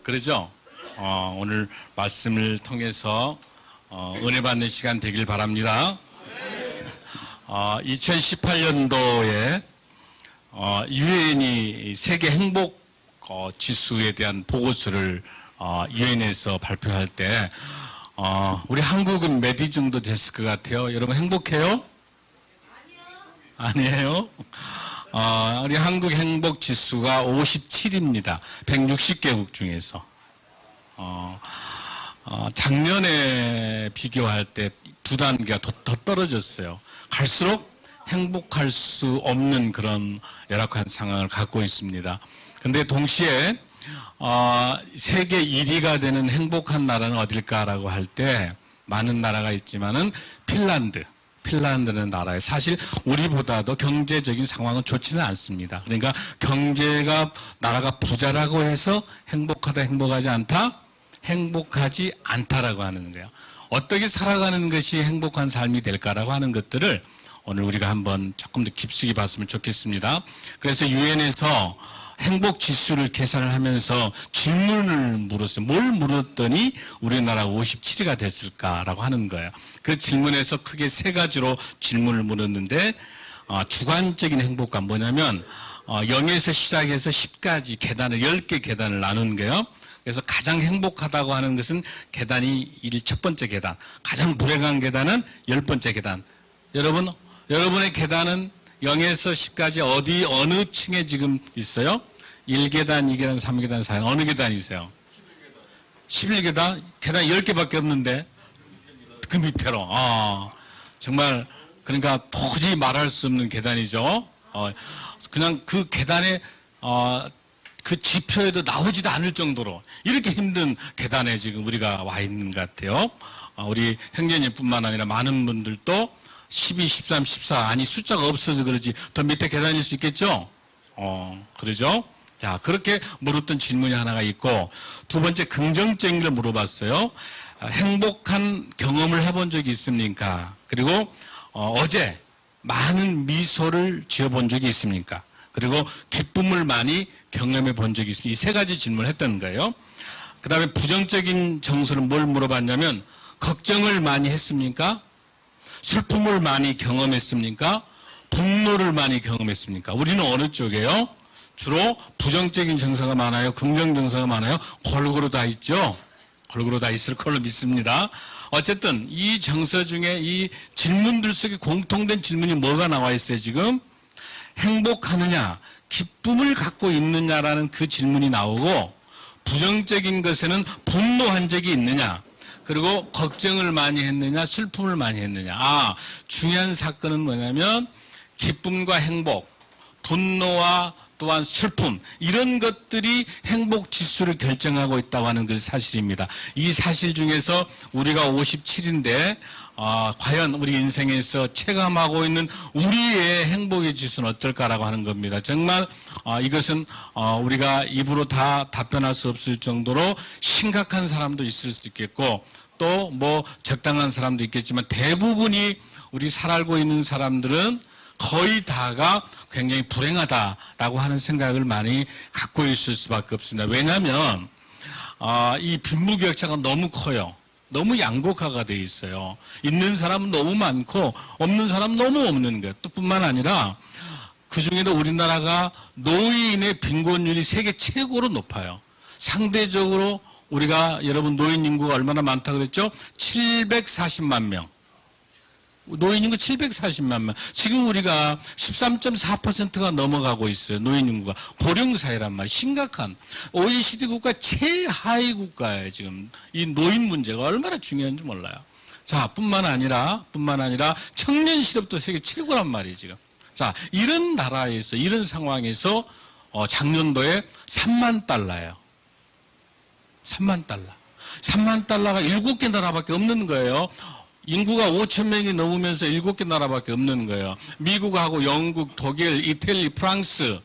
그러죠? 오늘 말씀을 통해서 은혜 받는 시간 되길 바랍니다. 2018년도에 유엔이 세계 행복 지수에 대한 보고서를 유엔에서 발표할 때 우리 한국은 몇 위 정도 됐을 것 같아요? 여러분 행복해요? 아니에요. 우리 한국 행복 지수가 57입니다. 160개국 중에서. 작년에 비교할 때 두 단계가 더 떨어졌어요. 갈수록 행복할 수 없는 그런 열악한 상황을 갖고 있습니다. 근데 동시에 세계 1위가 되는 행복한 나라는 어딜까라고 할 때 많은 나라가 있지만은 핀란드는 나라에 사실 우리보다도 경제적인 상황은 좋지는 않습니다. 그러니까 경제가 나라가 부자라고 해서 행복하다 행복하지 않다? 행복하지 않다라고 하는 거예요. 어떻게 살아가는 것이 행복한 삶이 될까라고 하는 것들을 오늘 우리가 한번 조금 더 깊숙이 봤으면 좋겠습니다. 그래서 유엔에서 행복 지수를 계산을 하면서 질문을 물었어요. 뭘 물었더니 우리나라가 57위가 됐을까라고 하는 거예요. 그 질문에서 크게 세 가지로 질문을 물었는데 주관적인 행복감 뭐냐면 0에서 시작해서 10까지 계단을 10개 계단을 나눈 거예요. 그래서 가장 행복하다고 하는 것은 계단이 첫 번째 계단, 가장 불행한 계단은 10번째 계단. 여러분의 계단은 0에서 10까지 어느 층에 지금 있어요? 1계단, 2계단, 3계단, 4계단 어느 계단이세요? 11계단? 계단 10개밖에 없는데 그 밑으로. 정말 그러니까 도저히 말할 수 없는 계단이죠. 그냥 그 계단에 그 지표에도 나오지도 않을 정도로 이렇게 힘든 계단에 지금 우리가 와 있는 것 같아요. 우리 형제님뿐만 아니라 많은 분들도 12, 13, 14 아니 숫자가 없어서 그러지 더 밑에 계단일 수 있겠죠? 그러죠? 자, 그렇게 물었던 질문이 하나가 있고 두 번째 긍정적인 걸 물어봤어요. 행복한 경험을 해본 적이 있습니까? 그리고 어제 많은 미소를 지어본 적이 있습니까? 그리고 기쁨을 많이 경험해 본 적이 있습니까? 이 세 가지 질문을 했던 거예요. 그 다음에 부정적인 정서를 뭘 물어봤냐면 걱정을 많이 했습니까? 슬픔을 많이 경험했습니까? 분노를 많이 경험했습니까? 우리는 어느 쪽이에요? 주로 부정적인 정서가 많아요? 긍정 정서가 많아요? 골고루 다 있죠? 골고루 다 있을 걸로 믿습니다. 어쨌든 이 정서 중에 이 질문들 속에 공통된 질문이 뭐가 나와 있어요 지금? 행복하느냐, 기쁨을 갖고 있느냐라는 그 질문이 나오고 부정적인 것에는 분노한 적이 있느냐, 그리고 걱정을 많이 했느냐, 슬픔을 많이 했느냐. 중요한 사건은 뭐냐면 기쁨과 행복, 분노와 또한 슬픔, 이런 것들이 행복 지수를 결정하고 있다고 하는 그 사실입니다. 이 사실 중에서 우리가 57인데 과연 우리 인생에서 체감하고 있는 우리의 행복의 지수는 어떨까라고 하는 겁니다. 정말 이것은 우리가 입으로 다 답변할 수 없을 정도로 심각한 사람도 있을 수 있겠고 또 뭐 적당한 사람도 있겠지만 대부분이 우리 살아가고 있는 사람들은 거의 다가 굉장히 불행하다라고 하는 생각을 많이 갖고 있을 수밖에 없습니다. 왜냐하면 이 빈부격차가 너무 커요. 너무 양극화가 돼 있어요. 있는 사람은 너무 많고 없는 사람은 너무 없는 거예요. 또 뿐만 아니라 그중에도 우리나라가 노인의 빈곤율이 세계 최고로 높아요. 상대적으로 우리가 여러분 노인 인구가 얼마나 많다고 그랬죠? 740만 명. 노인 인구 740만 명. 지금 우리가 13.4%가 넘어가고 있어요. 노인 인구가. 고령 사회란 말이에요. 심각한. OECD 국가 최하위 국가예요. 지금 이 노인 문제가 얼마나 중요한지 몰라요. 자, 뿐만 아니라 청년 실업도 세계 최고란 말이에요. 지금. 자, 이런 나라에서 이런 상황에서 작년도에 3만 달러예요. 3만 달러. 3만 달러가 7개 나라밖에 없는 거예요. 인구가 5천 명이 넘으면서 7개 나라밖에 없는 거예요. 미국하고 영국, 독일, 이태리, 프랑스.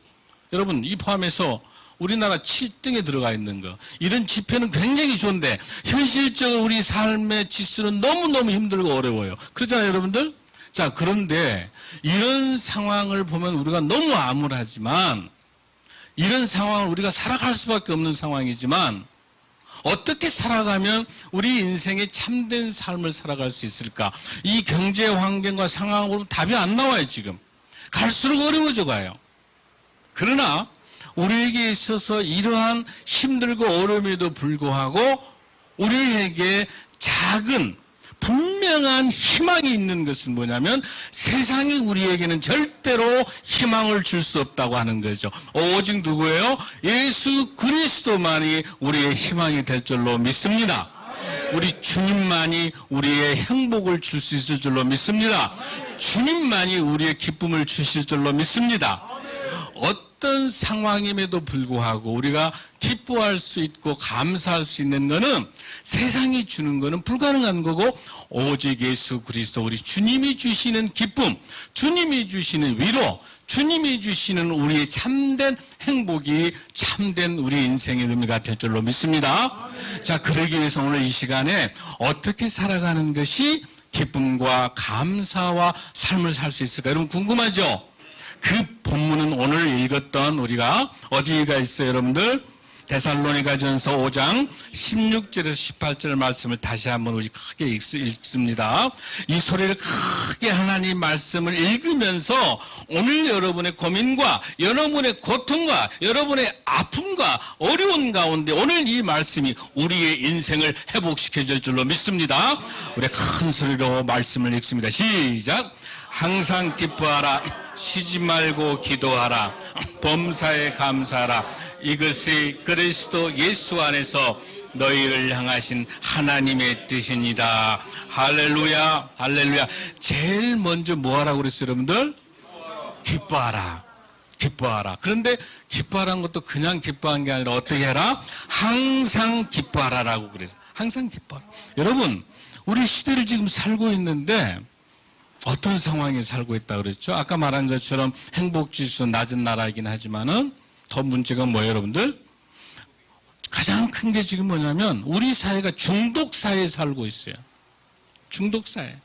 여러분, 이 포함해서 우리나라 7등에 들어가 있는 거. 이런 지표는 굉장히 좋은데 현실적으로 우리 삶의 지수는 너무너무 힘들고 어려워요. 그렇잖아요, 여러분들? 자, 그런데 이런 상황을 보면 우리가 너무 암울하지만, 이런 상황을 우리가 살아갈 수밖에 없는 상황이지만, 어떻게 살아가면 우리 인생의 참된 삶을 살아갈 수 있을까? 이 경제 환경과 상황으로 답이 안 나와요, 지금. 갈수록 어려워져 가요. 그러나 우리에게 있어서 이러한 힘들고 어려움에도 불구하고 우리에게 작은 분명한 희망이 있는 것은 뭐냐면, 세상이 우리에게는 절대로 희망을 줄 수 없다고 하는 거죠. 오직 누구예요? 예수 그리스도만이 우리의 희망이 될 줄로 믿습니다. 우리 주님만이 우리의 행복을 줄 수 있을 줄로 믿습니다. 주님만이 우리의 기쁨을 주실 줄로 믿습니다. 어떤 상황임에도 불구하고 우리가 기뻐할 수 있고 감사할 수 있는 것은 세상이 주는 것은 불가능한 거고, 오직 예수 그리스도 우리 주님이 주시는 기쁨, 주님이 주시는 위로, 주님이 주시는 우리의 참된 행복이 참된 우리 인생의 의미가 될 줄로 믿습니다. 자, 그러기 위해서 오늘 이 시간에 어떻게 살아가는 것이 기쁨과 감사와 삶을 살 수 있을까? 여러분 궁금하죠? 그 본문은 오늘 읽었던 우리가 어디가 있어요, 여러분들? 데살로니가전서 5장 16절에서 18절 말씀을 다시 한번 우리 크게 읽습니다. 이 소리를 크게 하나님 말씀을 읽으면서 오늘 여러분의 고민과 여러분의 고통과 여러분의 아픔과 어려운 가운데 오늘 이 말씀이 우리의 인생을 회복시켜 줄 줄로 믿습니다. 우리 큰 소리로 말씀을 읽습니다. 시작. 항상 기뻐하라. 쉬지 말고 기도하라. 범사에 감사하라. 이것이 그리스도 예수 안에서 너희를 향하신 하나님의 뜻이니라. 할렐루야, 할렐루야. 제일 먼저 뭐 하라고 그랬어요, 여러분들? 기뻐하라. 기뻐하라. 그런데 기뻐하라는 것도 그냥 기뻐한 게 아니라 어떻게 해라? 항상 기뻐하라라고 그랬어요. 항상 기뻐하라. 여러분, 우리 시대를 지금 살고 있는데 어떤 상황에 살고 있다 그랬죠? 아까 말한 것처럼 행복지수 낮은 나라이긴 하지만은 더 문제가 뭐예요, 여러분들? 가장 큰 게 지금 뭐냐면 우리 사회가 중독사회에 살고 있어요. 중독사회.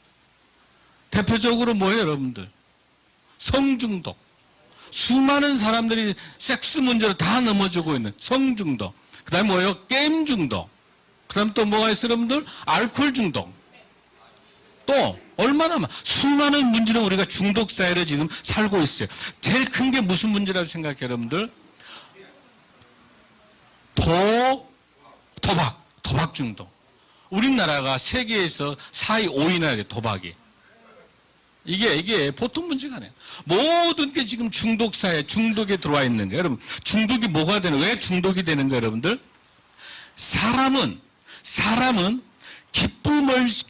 대표적으로 뭐예요, 여러분들? 성중독. 수많은 사람들이 섹스 문제로 다 넘어지고 있는 성중독. 그 다음에 뭐예요? 게임 중독. 그 다음에 또 뭐가 있어요, 여러분들? 알코올 중독. 또 얼마나 수많은 문제로 우리가 중독사회를 지금 살고 있어요. 제일 큰 게 무슨 문제라고 생각해요, 여러분들? 도박 중독. 우리나라가 세계에서 4위, 5위나 돼요, 도박이. 이게 보통 문제가 아니에요. 모든 게 지금 중독사회, 중독에 들어와 있는 거예요. 여러분, 중독이 뭐가 되는 거예요? 왜 중독이 되는 거예요, 여러분들? 사람은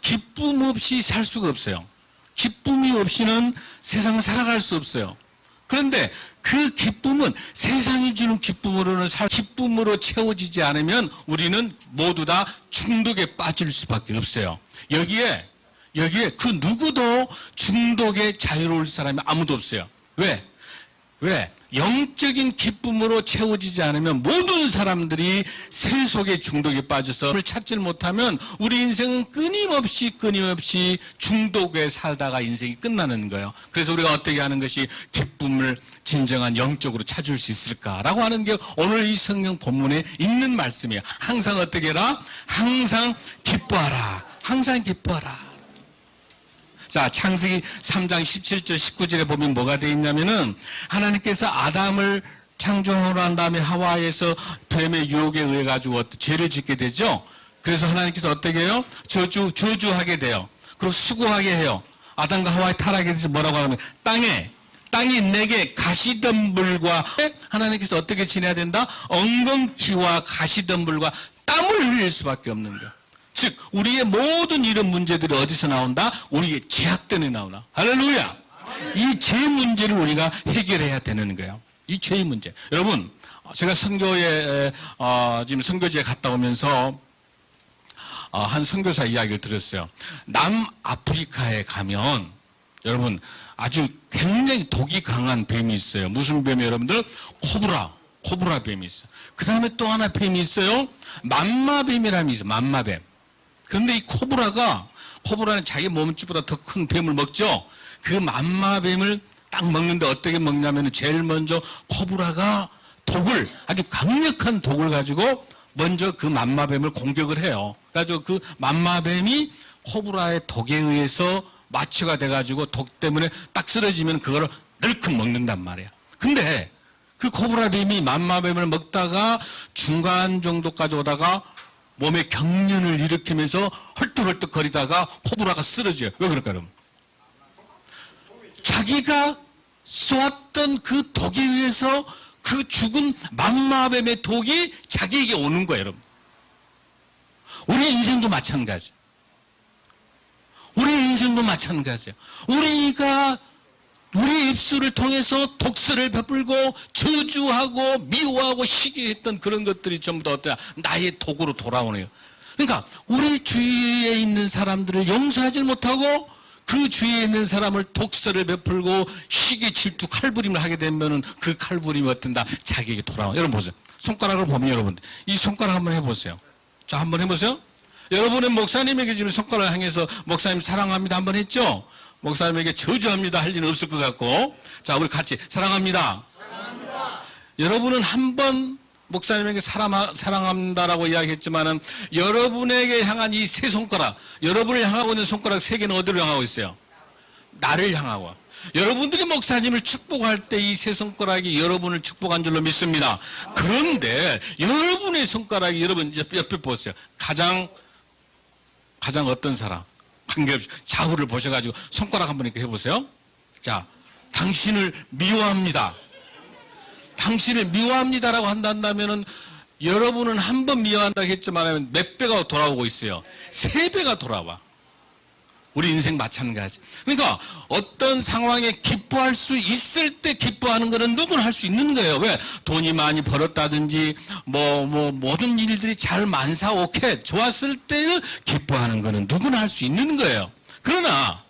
기쁨 없이 살 수가 없어요. 기쁨이 없이는 세상을 살아갈 수 없어요. 그런데 그 기쁨은 세상이 주는 기쁨으로 채워지지 않으면 우리는 모두 다 중독에 빠질 수밖에 없어요. 여기에 그 누구도 중독에 자유로울 사람이 아무도 없어요. 왜? 영적인 기쁨으로 채워지지 않으면 모든 사람들이 세속의 중독에 빠져서 그걸 찾지 못하면 우리 인생은 끊임없이 중독에 살다가 인생이 끝나는 거예요. 그래서 우리가 어떻게 하는 것이 기쁨을 진정한 영적으로 찾을 수 있을까라고 하는 게 오늘 이 성경 본문에 있는 말씀이에요. 항상 어떻게 해라? 항상 기뻐하라. 항상 기뻐하라. 자, 창세기 3장 17절 19절에 보면 뭐가 되어 있냐면은 하나님께서 아담을 창조하고 난 다음에 하와에서 뱀의 유혹에 의해 가지고 죄를 짓게 되죠. 그래서 하나님께서 어떻게 해요? 저주하게 돼요. 그리고 수고하게 해요. 아담과 하와의 타락에 대해서 뭐라고 하냐면 땅이 내게 가시덤불과 하나님께서 어떻게 지내야 된다? 엉겅퀴와 가시덤불과 땀을 흘릴 수밖에 없는 거예요. 즉 우리의 모든 이런 문제들이 어디서 나온다? 우리의 죄악 때문에 나오나. 할렐루야. 이 죄 문제를 우리가 해결해야 되는 거예요. 이 죄의 문제. 여러분, 제가 선교에 지금 선교지에 갔다 오면서 한 선교사 이야기를 들었어요. 남아프리카에 가면 여러분 아주 굉장히 독이 강한 뱀이 있어요. 무슨 뱀이 여러분들? 코브라 뱀이 있어. 그 다음에 또 하나 뱀이 있어요. 맘마뱀이라는 게 있어. 맘마뱀. 그런데 이 코브라는 자기 몸집보다 더 큰 뱀을 먹죠. 그 맘마뱀을 딱 먹는데 어떻게 먹냐면 제일 먼저 코브라가 아주 강력한 독을 가지고 먼저 그 맘마뱀을 공격을 해요. 그래가지고 그 맘마뱀이 코브라의 독에 의해서 마취가 돼가지고 독 때문에 딱 쓰러지면 그거를 널큼 먹는단 말이야. 근데 그 코브라뱀이 맘마뱀을 먹다가 중간 정도까지 오다가 몸에 경련을 일으키면서 헐떡헐떡 거리다가 코브라가 쓰러져요. 왜 그럴까요, 여러분? 자기가 쏘았던 그 독에 의해서 그 죽은 맘마뱀의 독이 자기에게 오는 거예요, 여러분. 우리 인생도 마찬가지. 우리 인생도 마찬가지예요. 우리가 우리 입술을 통해서 독설을 베풀고 저주하고 미워하고 시기했던 그런 것들이 전부 다 어때요? 나의 독으로 돌아오네요. 그러니까 우리 주위에 있는 사람들을 용서하지 못하고 그 주위에 있는 사람을 독설을 베풀고 시기 질투 칼부림을 하게 되면은 그 칼부림이 어떤다? 자기에게 돌아와. 여러분 보세요. 손가락을 보면 여러분 이 손가락 한번 해보세요. 자, 한번 해보세요. 여러분은 목사님에게 지금 손가락을 향해서 목사님 사랑합니다 한번 했죠? 목사님에게 저주합니다 할 일은 없을 것 같고, 자, 우리 같이 사랑합니다. 사랑합니다. 여러분은 한번 목사님에게 사랑합니다라고 이야기했지만은 여러분에게 향한 이 세 손가락, 여러분을 향하고 있는 손가락 세 개는 어디로 향하고 있어요? 나를 향하고. 여러분들이 목사님을 축복할 때 이 세 손가락이 여러분을 축복한 줄로 믿습니다. 그런데 여러분의 손가락이 여러분 옆에 보세요. 가장 어떤 사람? 관계없이 좌우를 보셔가지고 손가락 한번 이렇게 해보세요. 자, 당신을 미워합니다. 당신을 미워합니다라고 한다면은 여러분은 한 번 미워한다고 했지만 몇 배가 돌아오고 있어요. 3배가 돌아와. 우리 인생 마찬가지. 그러니까 어떤 상황에 기뻐할 수 있을 때 기뻐하는 거는 누구나 할 수 있는 거예요. 왜? 돈이 많이 벌었다든지 모든 일들이 잘 만사오케 좋았을 때는 기뻐하는 거는 누구나 할 수 있는 거예요. 그러나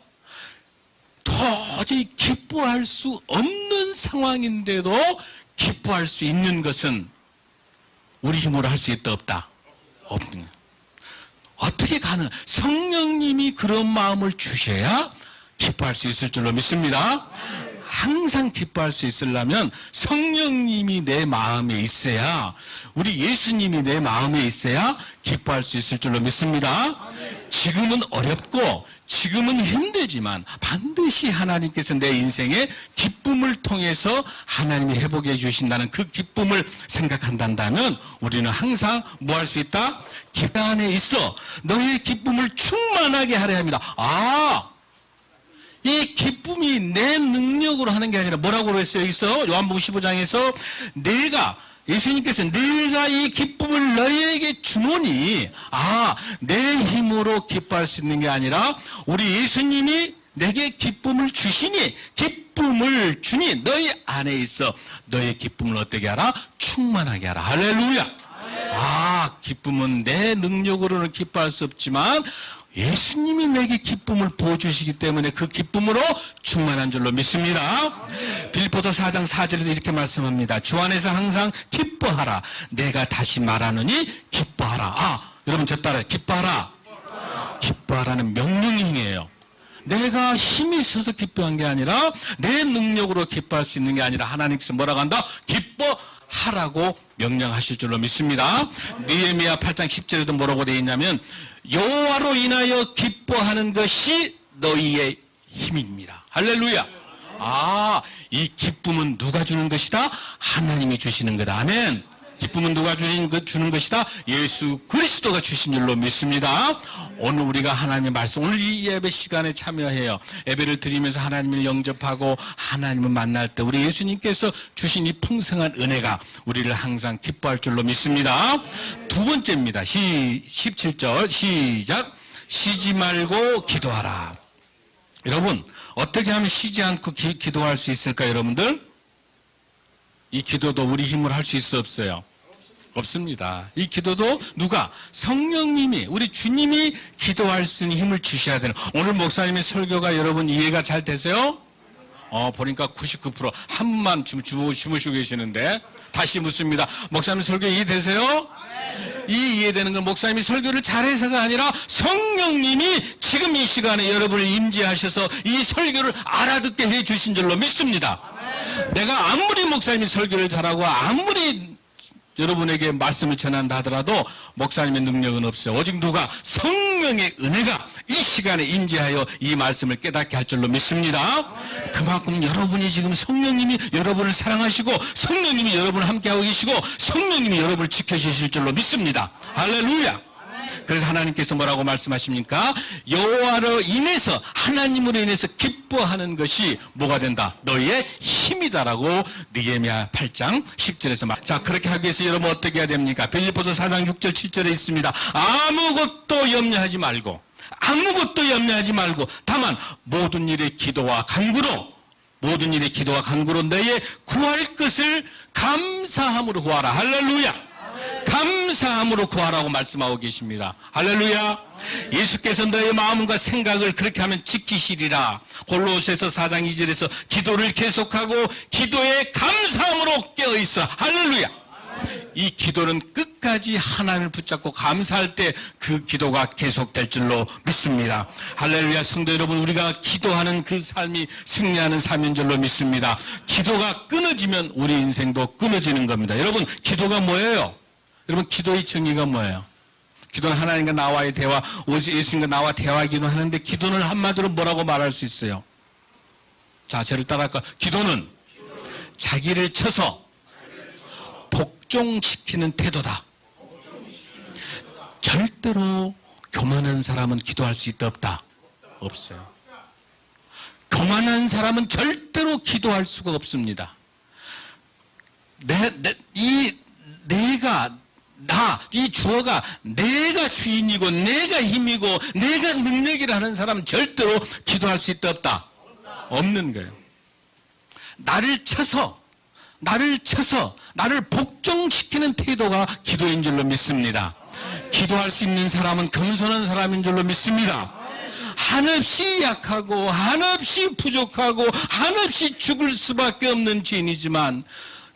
도저히 기뻐할 수 없는 상황인데도 기뻐할 수 있는 것은 우리 힘으로 할 수 있다 없다? 없는 거예요. 어떻게 가능? 성령님이 그런 마음을 주셔야 기뻐할 수 있을 줄로 믿습니다. 항상 기뻐할 수 있으려면 성령님이 내 마음에 있어야, 우리 예수님이 내 마음에 있어야 기뻐할 수 있을 줄로 믿습니다. 지금은 어렵고 지금은 힘들지만 반드시 하나님께서 내 인생에 기쁨을 통해서 하나님이 회복해 주신다는 그 기쁨을 생각한다면 우리는 항상 뭐 할 수 있다? 기쁨 안에 있어 너의 기쁨을 충만하게 하려 합니다. 이 기쁨이 내 능력으로 하는 게 아니라 뭐라고 했어요? 여기서 요한복음 15장에서 예수님께서 내가 이 기쁨을 너희에게 주노니, 내 힘으로 기뻐할 수 있는 게 아니라 우리 예수님이 내게 기쁨을 주시니, 기쁨을 주니 너희 안에 있어 너의 기쁨을 어떻게 하라? 충만하게 하라. 할렐루야. 기쁨은 내 능력으로는 기뻐할 수 없지만 예수님이 내게 기쁨을 부어주시기 때문에 그 기쁨으로 충만한 줄로 믿습니다. 빌립보서 4장 4절에도 이렇게 말씀합니다. 주 안에서 항상 기뻐하라. 내가 다시 말하노니 기뻐하라. 여러분 저 따라 기뻐하라. 기뻐하라는 명령이에요. 내가 힘이 있어서 기뻐한 게 아니라 내 능력으로 기뻐할 수 있는 게 아니라 하나님께서 뭐라고 한다? 기뻐하라고 명령하실 줄로 믿습니다. 느헤미야 8장 10절에도 뭐라고 되어 있냐면 여호와로 인하여 기뻐하는 것이 너희의 힘입니다. 할렐루야. 이 기쁨은 누가 주는 것이다? 하나님이 주시는 거다. 아멘. 기쁨은 누가 주는 것이다? 예수 그리스도가 주신 줄로 믿습니다. 오늘 우리가 하나님의 말씀, 오늘 이 예배 시간에 참여해요. 예배를 드리면서 하나님을 영접하고 하나님을 만날 때 우리 예수님께서 주신 이 풍성한 은혜가 우리를 항상 기뻐할 줄로 믿습니다. 두 번째입니다. 17절 시작. 쉬지 말고 기도하라. 여러분 어떻게 하면 쉬지 않고 기도할 수 있을까요? 여러분들 이 기도도 우리 힘으로 할 수 있어 없어요? 없습니다. 이 기도도 누가? 성령님이, 우리 주님이 기도할 수 있는 힘을 주셔야 되는. 오늘 목사님의 설교가 여러분 이해가 잘 되세요? 보니까 99% 한 분만 지금 주무시고 계시는데 다시 묻습니다. 목사님 설교 이해되세요? 이 이해되는 건 목사님이 설교를 잘해서가 아니라 성령님이 지금 이 시간에 여러분을 임재하셔서 이 설교를 알아듣게 해 주신 줄로 믿습니다. 내가 아무리 목사님이 설교를 잘하고 아무리 여러분에게 말씀을 전한다 하더라도 목사님의 능력은 없어요. 오직 누가? 성령의 은혜가 이 시간에 임재하여 이 말씀을 깨닫게 할 줄로 믿습니다. 그만큼 여러분이 지금 성령님이 여러분을 사랑하시고 성령님이 여러분을 함께하고 계시고 성령님이 여러분을 지켜주실 줄로 믿습니다. 할렐루야. 그래서 하나님께서 뭐라고 말씀하십니까? 여호와로 인해서, 하나님으로 인해서 기뻐하는 것이 뭐가 된다? 너희의 힘이다라고 느헤미야 8장 10절에서 말. 자, 그렇게 하기 위해서 여러분 어떻게 해야 됩니까? 빌립보서 4장 6절 7절에 있습니다. 아무것도 염려하지 말고 다만 모든 일의 기도와 간구로 너희의 구할 것을 감사함으로 구하라. 할렐루야. 감사함으로 구하라고 말씀하고 계십니다. 할렐루야. 예수께서 너의 마음과 생각을 그렇게 하면 지키시리라. 골로새서 4장 2절에서 기도를 계속하고 기도에 감사함으로 깨어있어. 할렐루야. 이 기도는 끝까지 하나님을 붙잡고 감사할 때 그 기도가 계속될 줄로 믿습니다. 할렐루야. 성도 여러분, 우리가 기도하는 그 삶이 승리하는 삶인 줄로 믿습니다. 기도가 끊어지면 우리 인생도 끊어지는 겁니다. 여러분, 기도가 뭐예요? 여러분, 기도의 정의가 뭐예요? 기도는 하나님과 나와의 대화, 오직 예수님과 나와 대화하기도 하는데 기도는 한마디로 뭐라고 말할 수 있어요? 자, 저를 따라할까? 기도는 자기를 쳐서 복종시키는 태도다. 절대로 교만한 사람은 기도할 수 있다 없다? 없어요. 교만한 사람은 절대로 기도할 수가 없습니다. 이 주어가 내가 주인이고 내가 힘이고 내가 능력이라는 사람은 절대로 기도할 수 있다 없다? 없는 거예요. 나를 쳐서 나를 복종시키는 태도가 기도인 줄로 믿습니다. 기도할 수 있는 사람은 겸손한 사람인 줄로 믿습니다. 한없이 약하고 한없이 부족하고 한없이 죽을 수밖에 없는 죄인이지만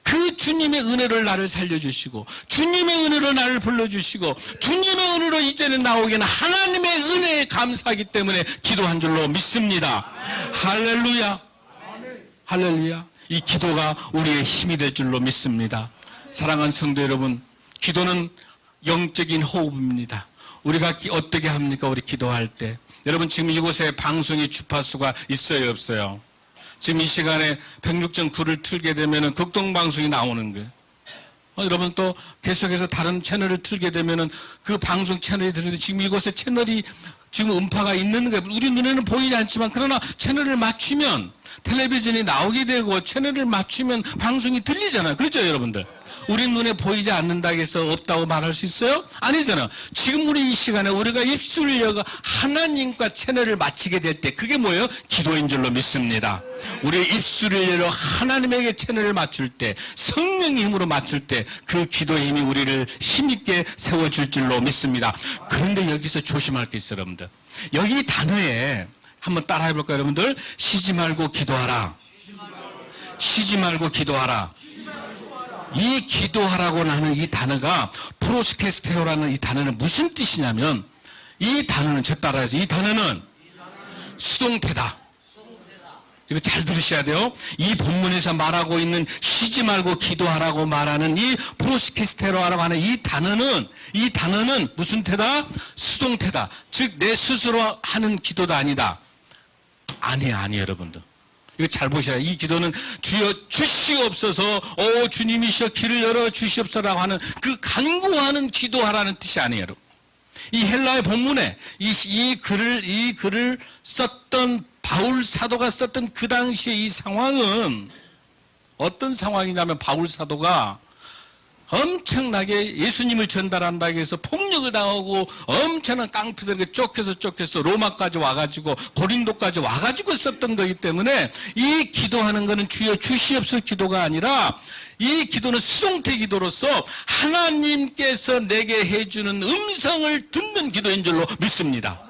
그 주님의 은혜를 나를 살려주시고 주님의 은혜로 나를 불러주시고 주님의 은혜로 이제는 나오기는 하나님의 은혜에 감사하기 때문에 기도한 줄로 믿습니다. 할렐루야. 할렐루야. 이 기도가 우리의 힘이 될 줄로 믿습니다. 사랑하는 성도 여러분, 기도는 영적인 호흡입니다. 우리가 어떻게 합니까? 우리 기도할 때. 여러분, 지금 이곳에 방송의 주파수가 있어요, 없어요? 지금 이 시간에 106.9를 틀게 되면은 극동방송이 나오는 거예요. 여러분 또 계속해서 다른 채널을 틀게 되면은 그 방송 채널이 들리는데 지금 이곳에 채널이 지금 음파가 있는 거예요. 우리 눈에는 보이지 않지만 그러나 채널을 맞추면 텔레비전이 나오게 되고 채널을 맞추면 방송이 들리잖아요. 그렇죠, 여러분들? 우리 눈에 보이지 않는다고 해서 없다고 말할 수 있어요? 아니잖아요. 지금 우리 이 시간에 우리가 입술을 열고 하나님과 채널을 맞추게 될 때 그게 뭐예요? 기도인 줄로 믿습니다. 우리 입술을 열어 하나님에게 채널을 맞출 때 성령의 힘으로 맞출 때 그 기도의 힘이 우리를 힘있게 세워줄 줄로 믿습니다. 그런데 여기서 조심할 게 있어요, 여러분들. 여기 단어에 한번 따라 해볼까요, 여러분들? 쉬지 말고 기도하라. 쉬지 말고 기도하라. 이 기도하라고 하는 이 단어가 프로스케스테오라는 이 단어는 무슨 뜻이냐면 이 단어는 저 따라해서 이 단어는 수동태다. 이거 잘 들으셔야 돼요. 이 본문에서 말하고 있는 쉬지 말고 기도하라고 말하는 이 프로스케스테로라고 하는 이 단어는 무슨 태다? 수동태다. 즉 내 스스로 하는 기도도 아니다. 아니에요, 여러분들. 이거 잘 보셔야 이 기도는 주여 주시옵소서, 주님이시여 길을 열어 주시옵소서라고 하는 그 간구하는 기도하라는 뜻이 아니에요, 여러분. 이 헬라의 본문에 이 글을 썼던 바울 사도가 썼던 그 당시의 이 상황은 어떤 상황이냐면 바울 사도가 엄청나게 예수님을 전달한다고 해서 폭력을 당하고 엄청난 깡패들에게 쫓겨서 로마까지 와가지고 고린도까지 와가지고 썼던 거기 때문에 이 기도하는 거는 주여 주시옵소서 기도가 아니라 이 기도는 수동태 기도로서 하나님께서 내게 해주는 음성을 듣는 기도인 줄로 믿습니다.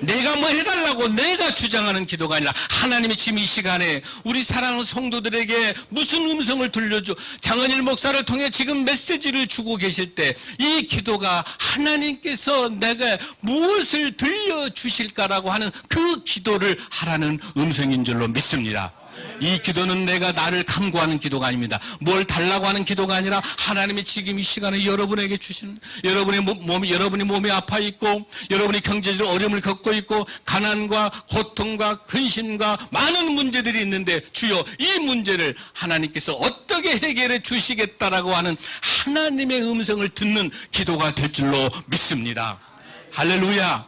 내가 뭐 해달라고 내가 주장하는 기도가 아니라 하나님이 지금 이 시간에 우리 사랑하는 성도들에게 무슨 음성을 들려줘 장은일 목사를 통해 지금 메시지를 주고 계실 때 이 기도가 하나님께서 내가 무엇을 들려주실까라고 하는 그 기도를 하라는 음성인 줄로 믿습니다. 이 기도는 내가 나를 간구하는 기도가 아닙니다. 뭘 달라고 하는 기도가 아니라 하나님이 지금 이 시간에 여러분에게 주시는 여러분이 몸이 아파 있고 여러분이 경제적으로 어려움을 겪고 있고 가난과 고통과 근심과 많은 문제들이 있는데 주여 이 문제를 하나님께서 어떻게 해결해 주시겠다라고 하는 하나님의 음성을 듣는 기도가 될 줄로 믿습니다. 할렐루야.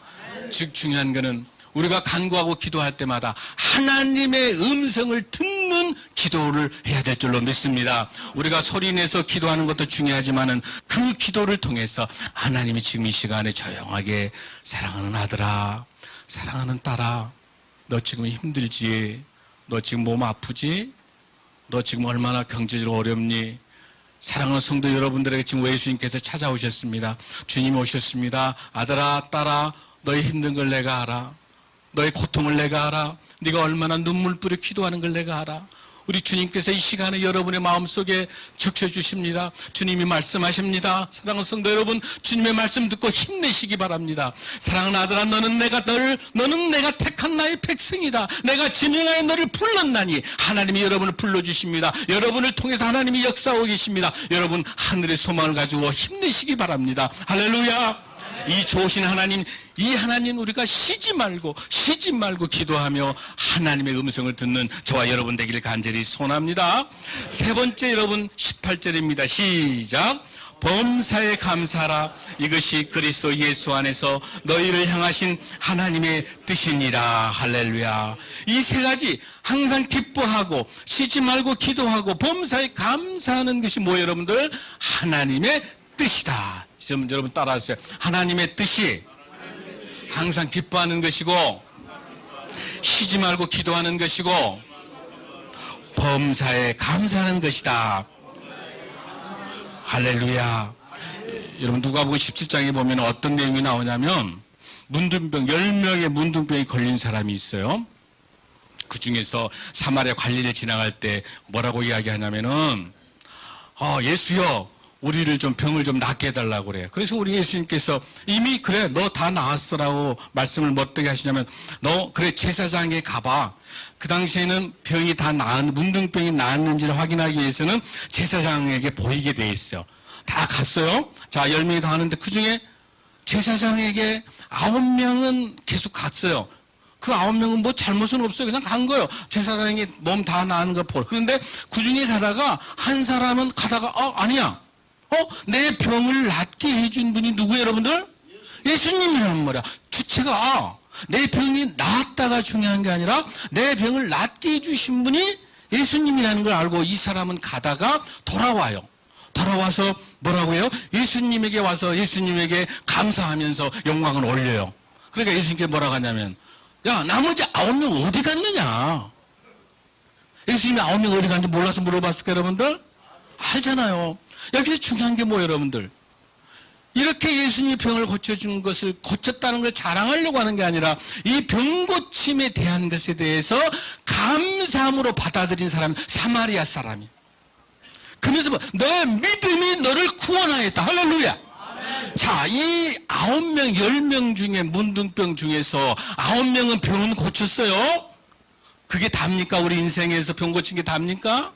즉 중요한 것은 우리가 간구하고 기도할 때마다 하나님의 음성을 듣는 기도를 해야 될 줄로 믿습니다. 우리가 소리내서 기도하는 것도 중요하지만은 그 기도를 통해서 하나님이 지금 이 시간에 조용하게 사랑하는 아들아, 사랑하는 딸아, 너 지금 힘들지? 너 지금 몸 아프지? 너 지금 얼마나 경제적으로 어렵니? 사랑하는 성도 여러분들에게 지금 예수님께서 찾아오셨습니다. 주님이 오셨습니다. 아들아, 딸아, 너의 힘든 걸 내가 알아. 너의 고통을 내가 알아. 네가 얼마나 눈물 뿌려 기도하는 걸 내가 알아. 우리 주님께서 이 시간에 여러분의 마음속에 적셔주십니다. 주님이 말씀하십니다. 사랑하는 성도 여러분, 주님의 말씀 듣고 힘내시기 바랍니다. 사랑하는 아들아, 너는 내가 택한 나의 백성이다. 내가 진영하여 너를 불렀나니 하나님이 여러분을 불러주십니다. 여러분을 통해서 하나님이 역사하고 계십니다. 여러분 하늘의 소망을 가지고 힘내시기 바랍니다. 할렐루야. 이 좋으신 하나님, 이 하나님 우리가 쉬지 말고 기도하며 하나님의 음성을 듣는 저와 여러분 되기를 간절히 소원합니다. 세 번째 여러분 18절입니다. 시작. 범사에 감사하라. 이것이 그리스도 예수 안에서 너희를 향하신 하나님의 뜻이니라. 할렐루야. 이 세 가지 항상 기뻐하고 쉬지 말고 기도하고 범사에 감사하는 것이 뭐예요 여러분들? 하나님의 뜻이다. 지금 여러분 따라하세요. 하나님의 뜻이 항상 기뻐하는 것이고 쉬지 말고 기도하는 것이고 범사에 감사하는 것이다. 할렐루야. 여러분 누가복음 17장에 보면 어떤 내용이 나오냐면 문둥병 10명의 문둥병이 걸린 사람이 있어요. 그 중에서 사마리아 관리를 지나갈 때 뭐라고 이야기하냐면은 예수여 우리를 좀 병을 좀 낫게 해달라고 그래요. 그래서 우리 예수님께서 이미 그래 너 다 나았어라고 말씀을 뭐 어떻게 하시냐면 너 그래 제사장에 가봐. 그 당시에는 병이 다 문둥병이 나았는지를 확인하기 위해서는 제사장에게 보이게 돼 있어요. 다 갔어요. 자 10명이 다 하는데 그 중에 제사장에게 9명은 계속 갔어요. 그 9명은 뭐 잘못은 없어요. 그냥 간 거예요. 제사장이 몸 다 나은 거 보러. 그런데 그 중에 가다가 한 사람은 가다가 아니야. 내 병을 낫게 해준 분이 누구예요, 여러분들? 예수님이란 말이야. 주체가 내 병이 나았다가 중요한 게 아니라 내 병을 낫게 해주신 분이 예수님이라는 걸 알고 이 사람은 가다가 돌아와요. 돌아와서 뭐라고 해요? 예수님에게 와서 예수님에게 감사하면서 영광을 올려요. 그러니까 예수님께 뭐라고 하냐면 야 나머지 9명 어디 갔느냐? 예수님이 9명 어디 갔는지 몰라서 물어봤을까 여러분들? 알잖아요. 여기서 중요한 게 뭐예요 여러분들? 이렇게 예수님이 병을 고쳐준 것을 고쳤다는 걸 자랑하려고 하는 게 아니라 이 병 고침에 대한 것에 대해서 감사함으로 받아들인 사람이 사마리아 사람이. 그러면서 너의 믿음이 너를 구원하였다. 할렐루야. 자, 이 9명, 10명 중에 문둥병 중에서 9명은 병은 고쳤어요. 그게 답니까? 우리 인생에서 병 고친 게 답니까?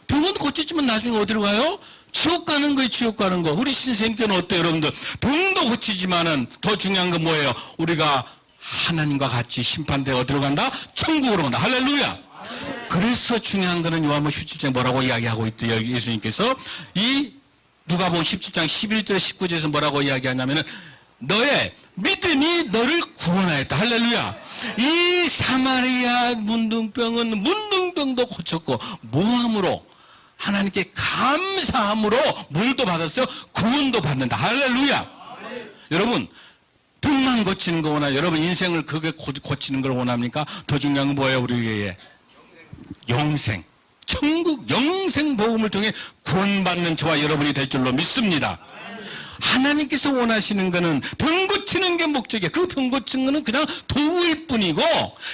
병은 고쳤지만 나중에 어디로 가요? 지옥 가는 거예요, 지옥 가는 거. 우리 신생교는 어때요, 여러분들? 병도 고치지만은 더 중요한 건 뭐예요? 우리가 하나님과 같이 심판대 어디로 간다? 천국으로 간다. 할렐루야! 그래서 중요한 거는 요한복음 17장 뭐라고 이야기하고 있대요, 예수님께서. 이 누가복음 17장 11절 19절에서 뭐라고 이야기하냐면은 너의 믿음이 너를 구원하였다. 할렐루야. 이 사마리아 문둥병은 문둥병도 고쳤고 뭐함으로? 하나님께 감사함으로 뭘도 받았어요? 구원도 받는다. 할렐루야. 여러분 병만 고치는 거 원하요? 여러분 인생을 그게 고치는 걸 원합니까? 더 중요한 건 뭐예요? 우리에게 영생, 천국 영생 복음을 통해 구원받는 저와 여러분이 될 줄로 믿습니다. 하나님께서 원하시는 것은 병 고치는 게 목적이에요. 그 병 고치는 거는 그냥 도구일 뿐이고,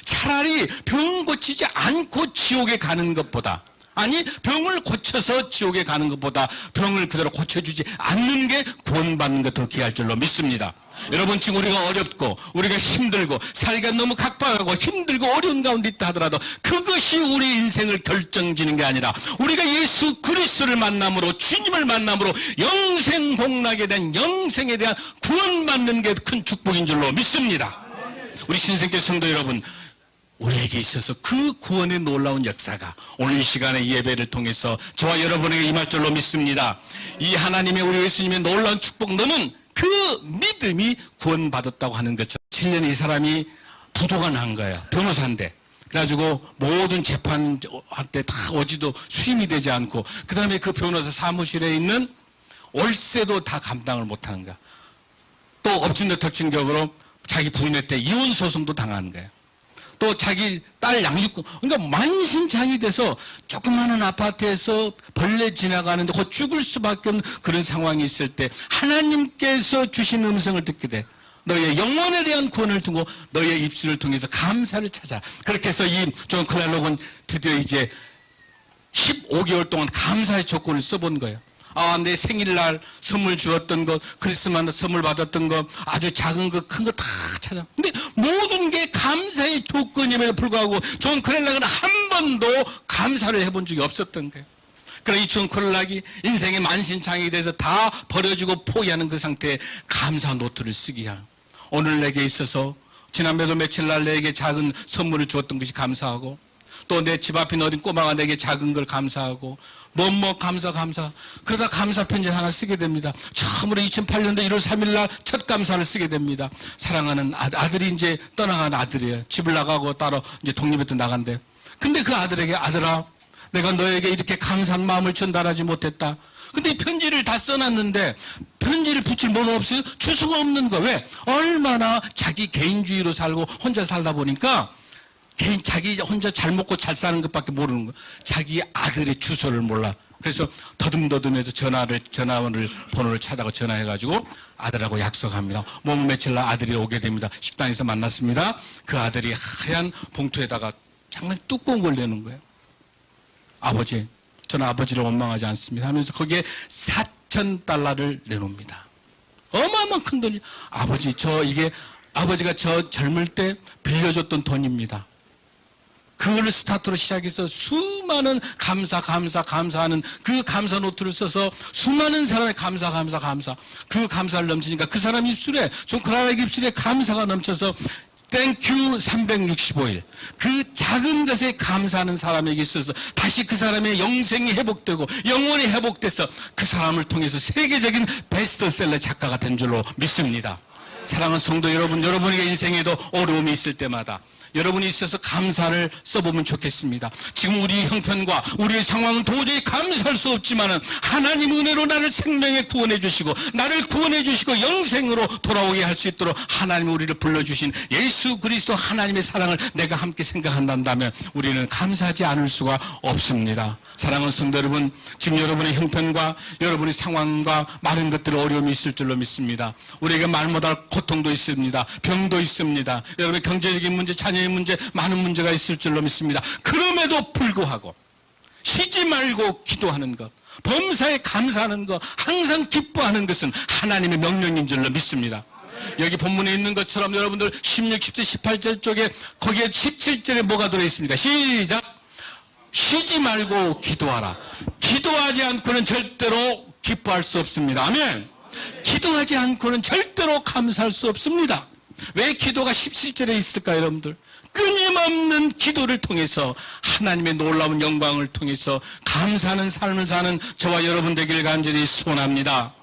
차라리 병 고치지 않고 지옥에 가는 것보다, 아니 병을 고쳐서 지옥에 가는 것보다 병을 그대로 고쳐주지 않는 게 구원받는 것 더 귀할 줄로 믿습니다. 여러분, 지금 우리가 어렵고 우리가 힘들고 살기가 너무 각박하고 힘들고 어려운 가운데 있다 하더라도 그것이 우리 인생을 결정지는 게 아니라 우리가 예수 그리스도를 만남으로, 주님을 만남으로 영생 복락에 대한, 영생에 대한 구원받는 게 큰 축복인 줄로 믿습니다. 우리 신생교 성도 여러분, 우리에게 있어서 그 구원의 놀라운 역사가 오늘 이 시간에 예배를 통해서 저와 여러분에게 임할 줄로 믿습니다. 이 하나님의, 우리 예수님의 놀라운 축복, 너는 그 믿음이 구원받았다고 하는 것처럼 7년에 이 사람이 부도가 난 거예요. 변호사인데. 그래가지고 모든 재판한테 다 오지도 수임이 되지 않고, 그 다음에 그 변호사 사무실에 있는 월세도 다 감당을 못하는 거야. 또 엎친데덮친격으로 자기 부인한테 이혼 소송도 당하는 거예요. 또 자기 딸 양육권, 그러니까 만신창이 돼서 조그마한 아파트에서 벌레 지나가는데 곧 죽을 수밖에 없는 그런 상황이 있을 때 하나님께서 주신 음성을 듣게 돼. 너의 영혼에 대한 구원을 두고 너의 입술을 통해서 감사를 찾아. 그렇게 해서 이 존 클랄록은 드디어 이제 15개월 동안 감사의 조건을 써본 거예요. 아, 내 생일날 선물 주었던 것, 크리스마스 선물 받았던 것, 아주 작은 것, 큰 거 다 찾아. 근데 모든 게 감사의 조건임에도 불구하고 존 클랄락은 한 번도 감사를 해본 적이 없었던 거예요. 그러나 이 존 클랄락이 인생의 만신창이 돼서 다 버려지고 포기하는 그 상태에 감사 노트를 쓰기 위한, 오늘 내게 있어서 지난번에도 며칠 날 내게 작은 선물을 주었던 것이 감사하고, 또 내 집 앞에 어린 꼬마가 내게 작은 걸 감사하고, 감사. 그러다 감사 편지를 하나 쓰게 됩니다. 처음으로 2008년도 1월 3일 날 첫 감사를 쓰게 됩니다. 사랑하는 아들이 이제 떠나간 아들이에요. 집을 나가고 따로 이제 독립해서 나간대. 근데 그 아들에게, 아들아, 내가 너에게 이렇게 감사한 마음을 전달하지 못했다. 근데 이 편지를 다 써놨는데 편지를 붙일 뭐가 없어요? 주소가 없는 거. 왜? 얼마나 자기 개인주의로 살고 혼자 살다 보니까 자기 혼자 잘 먹고 잘 사는 것밖에 모르는 거야. 자기 아들의 주소를 몰라. 그래서 더듬더듬해서 전화번호를 찾아가 전화해가지고 아들하고 약속합니다. 며칠 날 아들이 오게 됩니다. 식당에서 만났습니다. 그 아들이 하얀 봉투에다가 정말 두꺼운 걸 내는 거예요. 아버지, 저는 아버지를 원망하지 않습니다 하면서 거기에 $4,000를 내놓습니다. 어마어마한 큰 돈이. 아버지, 이게 아버지가 저 젊을 때 빌려줬던 돈입니다. 그걸 스타트로 시작해서 수많은 감사하는 그 감사 노트를 써서 수많은 사람의 감사. 그 감사를 넘치니까 그 사람 입술에, 존 클랄락 입술에 감사가 넘쳐서 땡큐 365일. 그 작은 것에 감사하는 사람에게 있어서 다시 그 사람의 영생이 회복되고 영혼이 회복돼서 그 사람을 통해서 세계적인 베스트셀러 작가가 된 줄로 믿습니다. 사랑하는 성도 여러분, 여러분에게 인생에도 어려움이 있을 때마다 여러분이 있어서 감사를 써보면 좋겠습니다. 지금 우리 형편과 우리의 상황은 도저히 감사할 수 없지만은 하나님 은혜로 나를 생명에 구원해 주시고 나를 구원해 주시고 영생으로 돌아오게 할 수 있도록 하나님이 우리를 불러주신 예수 그리스도 하나님의 사랑을 내가 함께 생각한다면 우리는 감사하지 않을 수가 없습니다. 사랑하는 성도 여러분, 지금 여러분의 형편과 여러분의 상황과 많은 것들의 어려움이 있을 줄로 믿습니다. 우리에게 말 못할 고통도 있습니다. 병도 있습니다. 여러분의 경제적인 문제, 자녀의 문제, 많은 문제가 있을 줄로 믿습니다. 그럼에도 불구하고 쉬지 말고 기도하는 것, 범사에 감사하는 것, 항상 기뻐하는 것은 하나님의 명령인 줄로 믿습니다. 여기 본문에 있는 것처럼 여러분들 16, 17, 18절 쪽에 거기에 17절에 뭐가 들어있습니까? 시작! 쉬지 말고 기도하라. 기도하지 않고는 절대로 기뻐할 수 없습니다. 아멘. 기도하지 않고는 절대로 감사할 수 없습니다. 왜 기도가 17절에 있을까요, 여러분들? 끊임없는 기도를 통해서 하나님의 놀라운 영광을 통해서 감사하는 삶을 사는 저와 여러분 되기를 간절히 소원합니다.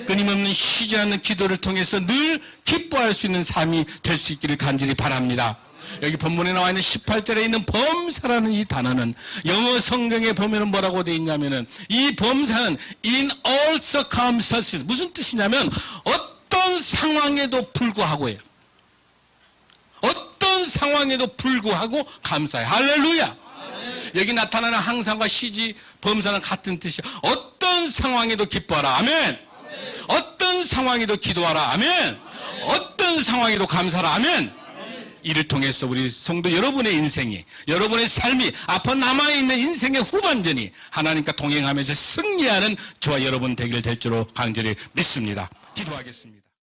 끊임없는 쉬지 않는 기도를 통해서 늘 기뻐할 수 있는 삶이 될 수 있기를 간절히 바랍니다. 여기 본문에 나와 있는 18절에 있는 범사라는 이 단어는 영어 성경에 보면 뭐라고 되어 있냐면은 이 범사는 in all circumstances, 무슨 뜻이냐면 어떤 상황에도 불구하고예요. 어떤 상황에도 불구하고 감사해. 할렐루야. 여기 나타나는 항상과 시지 범사는 같은 뜻이야. 어떤 상황에도 기뻐하라. 아멘. 어떤 상황에도 기도하라. 아멘. 어떤 어떤 상황에도 감사를 하면 이를 통해서 우리 성도 여러분의 인생이, 여러분의 삶이 앞으로 남아있는 인생의 후반전이 하나님과 동행하면서 승리하는 저와 여러분 되길 될 줄로 간절히 믿습니다. 기도하겠습니다.